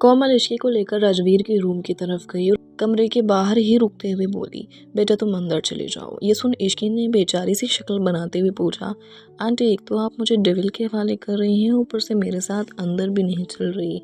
कोमल इश्की को लेकर राजवीर के रूम की तरफ गई और कमरे के बाहर ही रुकते हुए बोली, बेटा तुम अंदर चले जाओ। ये सुन इश्की ने बेचारी सी शक्ल बनाते हुए पूछा, आंटी एक तो आप मुझे डेविल के हवाले कर रही हैं, ऊपर से मेरे साथ अंदर भी नहीं चल रही।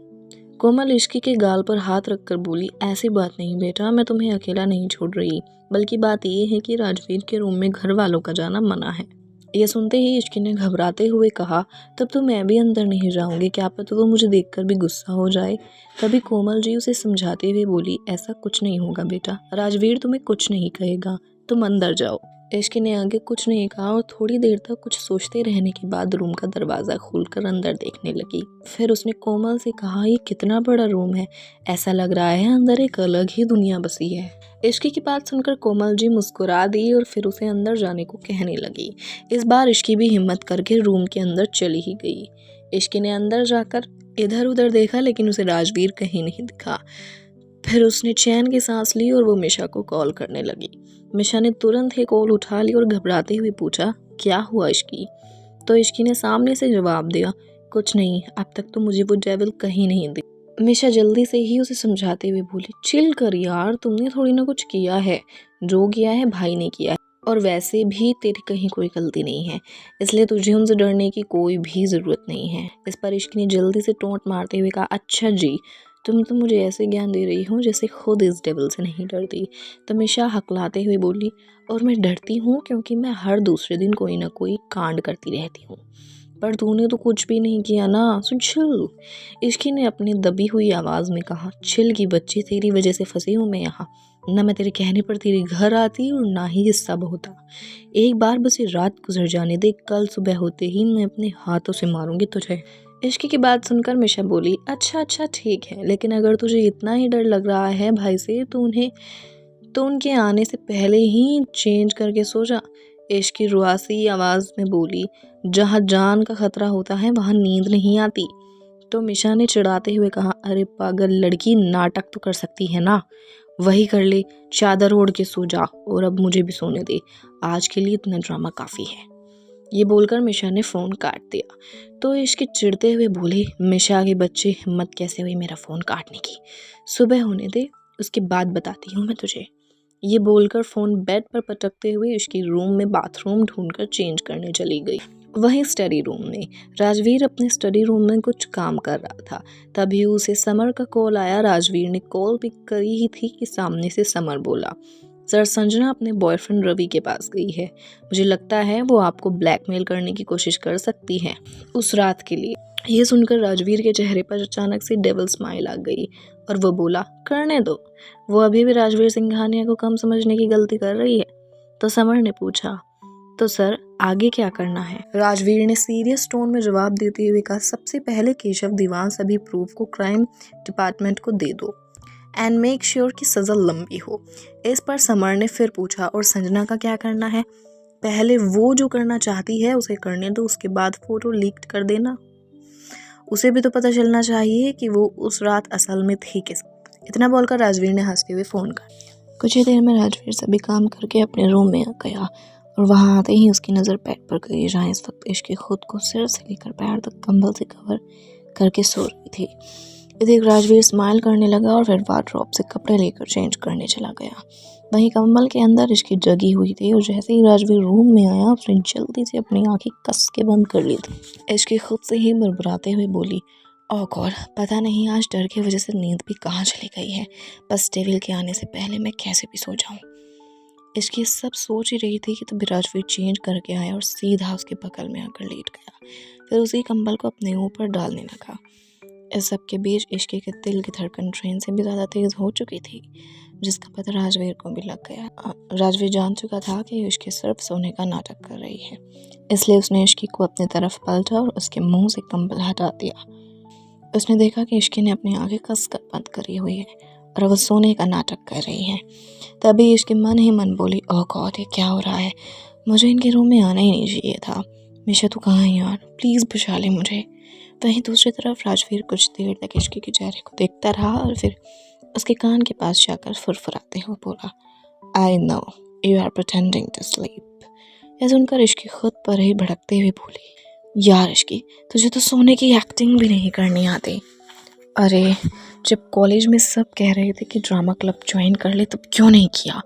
कोमल इश्की के गाल पर हाथ रखकर बोली, ऐसी बात नहीं बेटा, मैं तुम्हें अकेला नहीं छोड़ रही, बल्कि बात ये है कि राजवीर के रूम में घर वालों का जाना मना है। ये सुनते ही इश्की ने घबराते हुए कहा, तब तो मैं भी अंदर नहीं जाऊंगी, क्या पता तो मुझे देखकर भी गुस्सा हो जाए। तभी कोमल जी उसे समझाते हुए बोली, ऐसा कुछ नहीं होगा बेटा, राजवीर तुम्हें कुछ नहीं कहेगा, तुम अंदर जाओ। इश्की ने आगे कुछ नहीं कहा और थोड़ी देर तक कुछ सोचते रहने के बाद रूम का दरवाज़ा खोलकर अंदर देखने लगी। फिर उसने कोमल से कहा, ये कितना बड़ा रूम है, ऐसा लग रहा है अंदर एक अलग ही दुनिया बसी है। इश्की की बात सुनकर कोमल जी मुस्कुरा दी और फिर उसे अंदर जाने को कहने लगी। इस बार इश्की भी हिम्मत करके रूम के अंदर चली ही गई। इश्की ने अंदर जाकर इधर उधर देखा लेकिन उसे राजवीर कहीं नहीं दिखा। फिर उसने चैन की सांस ली और वो मिशा को कॉल करने लगी। मिशा ने तुरंत ही कॉल उठा ली और घबराते हुए पूछा, क्या हुआ इश्की? तो इश्की ने सामने से जवाब दिया, कुछ नहीं, अब तक तो मुझे वो डेविल कहीं नहीं दिखा। मिशा जल्दी से ही उसे समझाते हुए बोली, चिल कर यार, तुमने थोड़ी ना कुछ किया है, जो किया है भाई ने किया है, और वैसे भी तेरी कहीं कोई गलती नहीं है, इसलिए तुझे उनसे डरने की कोई भी ज़रूरत नहीं है। इस पर इश्की ने जल्दी से टोंट मारते हुए कहा, अच्छा जी, तुम तो मुझे ऐसे ज्ञान दे रही हो जैसे खुद इस डेविल से नहीं डरती। तो मिशा हकलाते हुए बोली, और मैं डरती हूँ क्योंकि मैं हर दूसरे दिन कोई ना कोई कांड करती रहती हूँ, पर तूने तो कुछ भी नहीं किया ना, सो चिल। इश्की ने अपनी दबी हुई आवाज़ में कहा, चिल की बच्ची, तेरी वजह से फंसी हूँ मैं यहाँ, ना मैं तेरे कहने पर तेरे घर आती और ना ही ये सब होता। एक बार बस ये रात गुजर जाने दे, कल सुबह होते ही मैं अपने हाथों से मारूंगी तुझे। इश्की की बात सुनकर मिशा बोली, अच्छा अच्छा ठीक है, लेकिन अगर तुझे इतना ही डर लग रहा है भाई से तो उनके आने से पहले ही चेंज करके सो जा। इश्की रुआसी आवाज़ में बोली, जहाँ जान का खतरा होता है वहाँ नींद नहीं आती। तो मिशा ने चिढ़ाते हुए कहा, अरे पागल लड़की, नाटक तो कर सकती है ना, वही कर ले, चादर ओढ़ के सो जा, और अब मुझे भी सोने दे, आज के लिए इतना ड्रामा काफ़ी है। ये बोलकर मिशा ने फ़ोन काट दिया। तो इश्की चिढ़ते हुए बोली, मिशा के बच्चे, हिम्मत कैसे हुई मेरा फ़ोन काटने की, सुबह होने दे, उसके बाद बताती हूँ मैं तुझे। ये बोलकर फ़ोन बेड पर पटकते हुए इश्की रूम में बाथरूम ढूंढकर चेंज करने चली गई। वहीं स्टडी रूम में राजवीर अपने स्टडी रूम में कुछ काम कर रहा था। तभी उसे समर का कॉल आया। राजवीर ने कॉल पिक करी ही थी कि सामने से समर बोला, सर संजना अपने बॉयफ्रेंड रवि के पास गई है, मुझे लगता है वो आपको ब्लैकमेल करने की कोशिश कर सकती है उस रात के लिए। ये सुनकर राजवीर के चेहरे पर अचानक से डेविल स्माइल आ गई और वो बोला, करने दो, वो अभी भी राजवीर सिंघानिया को कम समझने की गलती कर रही है। तो समर ने पूछा, तो सर आगे क्या करना है? राजवीर ने सीरियस टोन में जवाब देते हुए कहा, सबसे पहले केशव दीवान सभी प्रूफ को क्राइम डिपार्टमेंट को दे दो एंड मेक श्योर कि सज़ा लंबी हो। इस पर समर ने फिर पूछा, और संजना का क्या करना है? पहले वो जो करना चाहती है उसे करने दो, उसके बाद फोटो लीक कर देना, उसे भी तो पता चलना चाहिए कि वो उस रात असल में थी किस। इतना बोलकर राजवीर ने हंसते हुए फ़ोन कर। कुछ ही देर में राजवीर सभी काम करके अपने रूम में आ गया और वहाँ आते ही उसकी नज़र बेड पर गई, जहाँ इस वक्त इश्की खुद को सिर से लेकर पैर तक कंबल से कवर करके सो रही थी। देख राजवीर स्माइल करने लगा और फिर वार्डरोब से कपड़े लेकर चेंज करने चला गया। वहीं कंबल के अंदर इश्की जगी हुई थी और जैसे ही राजवीर रूम में आया उसने जल्दी से अपनी आंखें कस के बंद कर ली थी। इश्की खुद से ही बड़बड़ाते हुए बोली, ओह गॉड, पता नहीं आज डर की वजह से नींद भी कहाँ चली गई है, बस डेविल के आने से पहले मैं कैसे भी सो जाऊँ। इश्की सब सोच ही रही थी कि तभी राजवीर चेंज करके आया और सीधा उसके बगल में आकर लेट गया, फिर उसी कंबल को अपने ऊपर डालने लगा। इस सब के बीच इश्की के दिल की धड़कन ट्रेन से भी ज़्यादा तेज़ हो चुकी थी, जिसका पता राजवीर को भी लग गया। राजवीर जान चुका था कि इश्की सिर्फ सोने का नाटक कर रही है, इसलिए उसने इश्की को अपनी तरफ पलटा और उसके मुंह से कंबल हटा दिया। उसने देखा कि इश्की ने अपनी आंखें कस कर बंद करी हुई है और वो सोने का नाटक कर रही है। तभी इश्की मन ही मन बोली, ओह गॉड, ये क्या हो रहा है, मुझे इनके रूम में आना ही नहीं चाहिए था। मिशा तू कहाँ है यार, प्लीज़ बचा ले मुझे। वहीं दूसरी तरफ राजवीर कुछ देर तक इश्की के चेहरे को देखता रहा और फिर उसके कान के पास जाकर फुरफुराते हुए बोला, I know you are pretending to sleep. यह सुनकर इश्की खुद पर ही भड़कते हुए बोली, यार इश्की, तुझे तो सोने की एक्टिंग भी नहीं करनी आती। अरे, जब कॉलेज में सब कह रहे थे कि ड्रामा क्लब ज्वाइन कर ले, तब क्यों नहीं किया?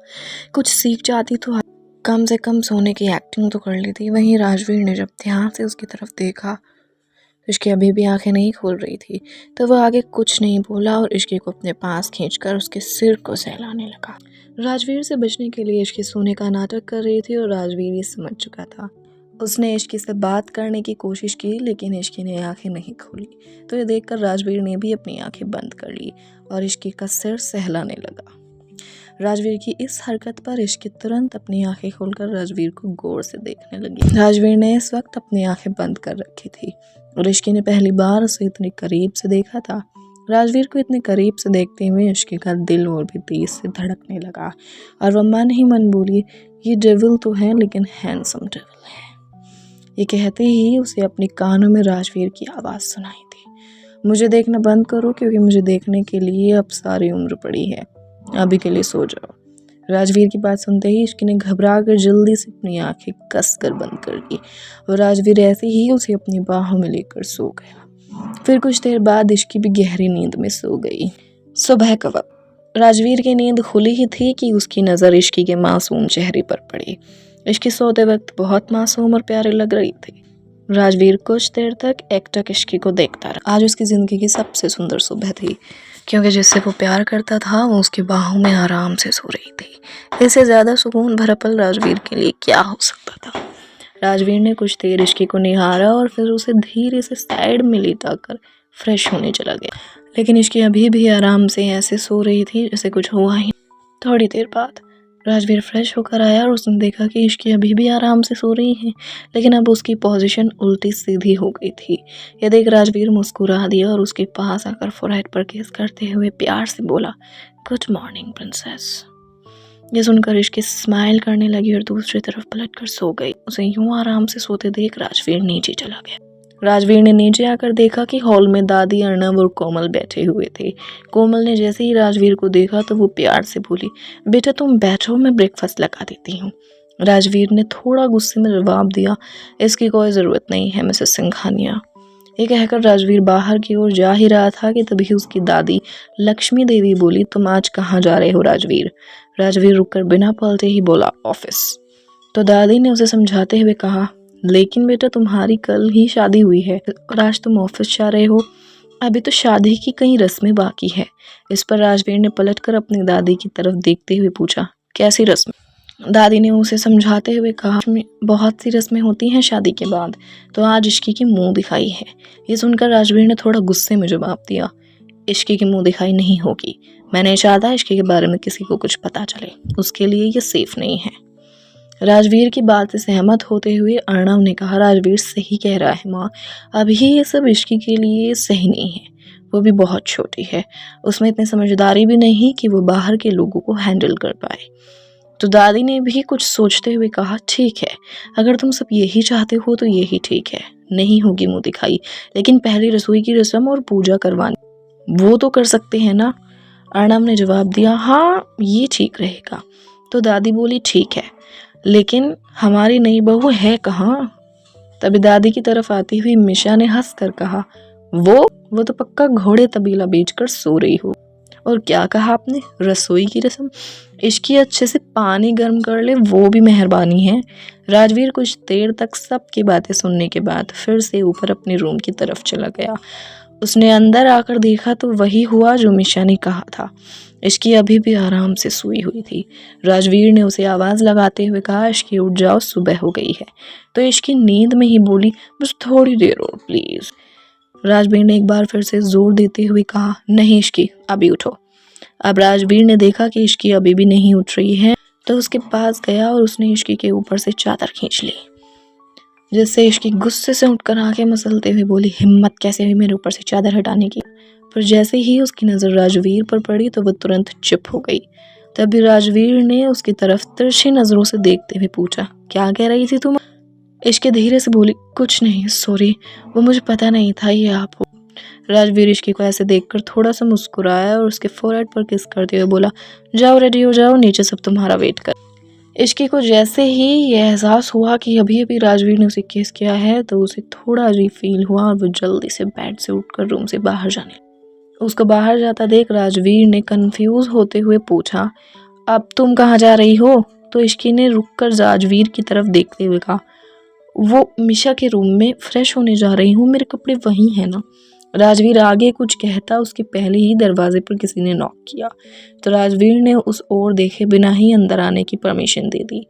कुछ सीख जाती तो कम से कम सोने की एक्टिंग तो कर लेती। वहीं राजवीर ने जब ध्यान से उसकी तरफ देखा, इश्की अभी भी आंखें नहीं खोल रही थी, तो वह आगे कुछ नहीं बोला और इश्की को अपने पास खींचकर उसके सिर को सहलाने लगा। राजवीर से बचने के लिए इश्की सोने का नाटक कर रही थी और राजवीर ये समझ चुका था। उसने इश्की से बात करने की कोशिश की, लेकिन इश्की ने आंखें नहीं खोली। तो ये देखकर राजवीर ने भी अपनी आंखें बंद कर ली और इश्की का सिर सहलाने लगा। राजवीर की इस हरकत पर इश्की तुरंत अपनी आंखें खोलकर राजवीर को गौर से देखने लगी। राजवीर ने इस वक्त अपनी आंखें बंद कर रखी थी और इश्की ने पहली बार उसे इतनी करीब से देखा था। राजवीर को इतने करीब से देखते हुए इश्की का दिल और भी तेज से धड़कने लगा और वह मन ही मन बोली, ये डेविल तो है, लेकिन हैंडसम डेविल है। ये कहते ही उसे अपने कानों में राजवीर की आवाज़ सुनाई दी, मुझे देखना बंद करो, क्योंकि मुझे देखने के लिए अब सारी उम्र पड़ी है, अभी के लिए सो जाओ। राजवीर की बात सुनते ही इश्की ने घबरा कर जल्दी से अपनी आंखें कसकर बंद कर दी और राजवीर ऐसे ही उसे अपनी बाहों में लेकर सो गया। फिर कुछ देर बाद इश्की भी गहरी नींद में सो गई। सुबह का वक्त राजवीर की नींद खुली ही थी कि उसकी नज़र इश्की के मासूम चेहरे पर पड़ी। इश्की सोते वक्त बहुत मासूम और प्यारी लग रही थी। राजवीर कुछ देर तक एकटक इश्की को देखता रहा। आज उसकी ज़िंदगी की सबसे सुंदर सुबह थी, क्योंकि जिससे वो प्यार करता था वो उसकी बाहों में आराम से सो रही थी। इससे ज़्यादा सुकून भरा पल राजवीर के लिए क्या हो सकता था। राजवीर ने कुछ देर इश्की को निहारा और फिर उसे धीरे से साइड में लेटाकर फ्रेश होने चला गया, लेकिन इश्की अभी भी आराम से ऐसे सो रही थी जैसे कुछ हुआ ही। थोड़ी देर बाद राजवीर फ्रेश होकर आया और उसने देखा कि इश्की अभी भी आराम से सो रही है, लेकिन अब उसकी पोजीशन उल्टी सीधी हो गई थी। यह देख राजवीर मुस्कुरा दिया और उसके पास आकर फोरहेड पर किस करते हुए प्यार से बोला, गुड मॉर्निंग प्रिंसेस। ये सुनकर इश्की स्माइल करने लगी और दूसरी तरफ पलटकर सो गई। उसे यूं आराम से सोते देख राजवीर नीचे चला गया। राजवीर ने नीचे आकर देखा कि हॉल में दादी, अर्नब और कोमल बैठे हुए थे। कोमल ने जैसे ही राजवीर को देखा तो वो प्यार से बोली, बेटा तुम बैठो, मैं ब्रेकफास्ट लगा देती हूँ। राजवीर ने थोड़ा गुस्से में जवाब दिया, इसकी कोई ज़रूरत नहीं है मिसेस सिंघानिया। ये कहकर राजवीर बाहर की ओर जा ही रहा था कि तभी उसकी दादी लक्ष्मी देवी बोली, तुम आज कहाँ जा रहे हो राजवीर? राजवीर रुककर बिना पलटे ही बोला, ऑफिस। तो दादी ने उसे समझाते हुए कहा, लेकिन बेटा तुम्हारी कल ही शादी हुई है और आज तुम ऑफिस जा रहे हो, अभी तो शादी की कई रस्में बाकी है। इस पर राजवीर ने पलटकर अपनी दादी की तरफ देखते हुए पूछा, कैसी रस्में? दादी ने उसे समझाते हुए कहा, बहुत सी रस्में होती हैं शादी के बाद, तो आज इश्की की मुंह दिखाई है। ये सुनकर राजवीर ने थोड़ा गुस्से में जवाब दिया, इश्की की मुंह दिखाई नहीं होगी, मैं नहीं चाहता इश्की के बारे में किसी को कुछ पता चले, उसके लिए ये सेफ नहीं है। राजवीर की बात से सहमत होते हुए अर्णव ने कहा, राजवीर सही कह रहा है माँ, अभी ये सब इश्की के लिए सही नहीं है, वो भी बहुत छोटी है, उसमें इतनी समझदारी भी नहीं कि वो बाहर के लोगों को हैंडल कर पाए। तो दादी ने भी कुछ सोचते हुए कहा, ठीक है, अगर तुम सब यही चाहते हो तो यही ठीक है, नहीं होगी मुँह दिखाई, लेकिन पहली रसोई की रस्म और पूजा करवानी वो तो कर सकते हैं ना? अर्णव ने जवाब दिया, हाँ ये ठीक रहेगा। तो दादी बोली, ठीक है, लेकिन हमारी नई बहू है कहाँ? तभी दादी की तरफ आती हुई मिशा ने हंस कर कहा, वो तो पक्का घोड़े तबीला बेचकर सो रही हो। और क्या कहा आपने? रसोई की रस्म? इश्की अच्छे से पानी गर्म कर ले, वो भी मेहरबानी है। राजवीर कुछ देर तक सबकी बातें सुनने के बाद फिर से ऊपर अपने रूम की तरफ चला गया। उसने अंदर आकर देखा तो वही हुआ जो मिशा ने कहा था, इश्की अभी भी आराम से सोई हुई थी। राजवीर ने उसे आवाज़ लगाते हुए कहा, इश्की उठ जाओ, सुबह हो गई है। तो इश्की नींद में ही बोली, बस थोड़ी देर और प्लीज़। राजवीर ने एक बार फिर से जोर देते हुए कहा, नहीं इश्की, अभी उठो। अब राजवीर ने देखा कि इश्की अभी भी नहीं उठ रही है, तो उसके पास गया और उसने इश्की के ऊपर से चादर खींच ली, जिससे इश्की गुस्से से उठकर आंखें मसलते हुए बोली, हिम्मत कैसे हुई मेरे ऊपर से चादर हटाने की? पर जैसे ही उसकी नज़र राजवीर पर पड़ी तो वह तुरंत चुप हो गई। तभी राजवीर ने उसकी तरफ तिरछी नज़रों से देखते हुए पूछा, क्या कह रही थी तुम? इश्की धीरे से बोली, कुछ नहीं, सॉरी, वो मुझे पता नहीं था ये आप हो। राजवीर इश्की को ऐसे देखकर थोड़ा सा मुस्कुराया और उसके फोरहेड पर किस करते हुए बोला, जाओ रेडी हो जाओ, नीचे सब तुम्हारा वेट कर। इश्की को जैसे ही ये एहसास हुआ कि अभी अभी राजवीर ने उसे किस किया है तो उसे थोड़ा अजीब फील हुआ और वो जल्दी से बेड से उठकर रूम से बाहर जाने लगी। उसको बाहर जाता देख राजवीर ने कंफ्यूज होते हुए पूछा, अब तुम कहाँ जा रही हो? तो इश्की ने रुककर राजवीर की तरफ देखते हुए कहा, वो मिशा के रूम में फ्रेश होने जा रही हूँ, मेरे कपड़े वहीं हैं ना। राजवीर आगे कुछ कहता उसके पहले ही दरवाजे पर किसी ने नॉक किया, तो राजवीर ने उस ओर देखे बिना ही अंदर आने की परमिशन दे दी।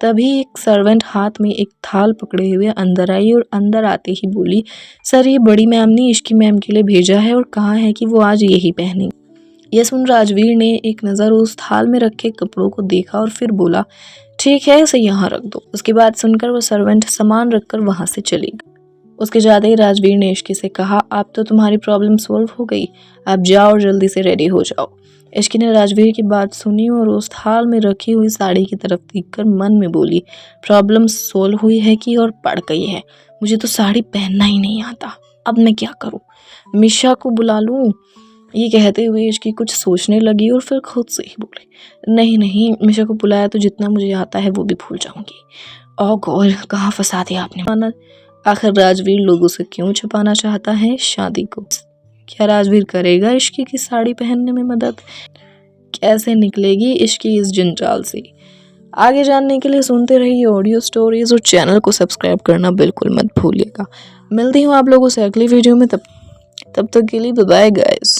तभी एक सर्वेंट हाथ में एक थाल पकड़े हुए अंदर आई और अंदर आते ही बोली, सर ये बड़ी मैम ने इश्की मैम के लिए भेजा है और कहा है कि वो आज यही पहनेंगी। यह सुन राजवीर ने एक नज़र उस थाल में रखे कपड़ों को देखा और फिर बोला, ठीक है इसे यहाँ रख दो। उसकी बात सुनकर वो सर्वेंट सामान रखकर वहाँ से चली गई। उसके जाते ही राजवीर ने इश्की से कहा, अब तो तुम्हारी प्रॉब्लम सॉल्व हो गई, अब जाओ और जल्दी से रेडी हो जाओ। इश्की ने राजवीर की बात सुनी और उस थाल में रखी हुई साड़ी की तरफ देखकर मन में बोली, प्रॉब्लम सॉल्व हुई है कि और बढ़ गई है, मुझे तो साड़ी पहनना ही नहीं आता, अब मैं क्या करूं, मिशा को बुला लूं। ये कहते हुए इश्की कुछ सोचने लगी और फिर खुद से ही बोले, नहीं नहीं, मिशा को बुलाया तो जितना मुझे आता है वो भी भूल जाऊंगी। ओह गॉड, कहाँ फंसा दिया आपने। आखिर राजवीर लोगों से क्यों छुपाना चाहता है शादी को? क्या राजवीर करेगा इश्की की साड़ी पहनने में मदद? कैसे निकलेगी इश्की इस जंजाल से? आगे जानने के लिए सुनते रहिए ऑडियो स्टोरीज और चैनल को सब्सक्राइब करना बिल्कुल मत भूलिएगा। मिलती हूँ आप लोगों से अगली वीडियो में, तब तक के लिए बाय बाय गाइस।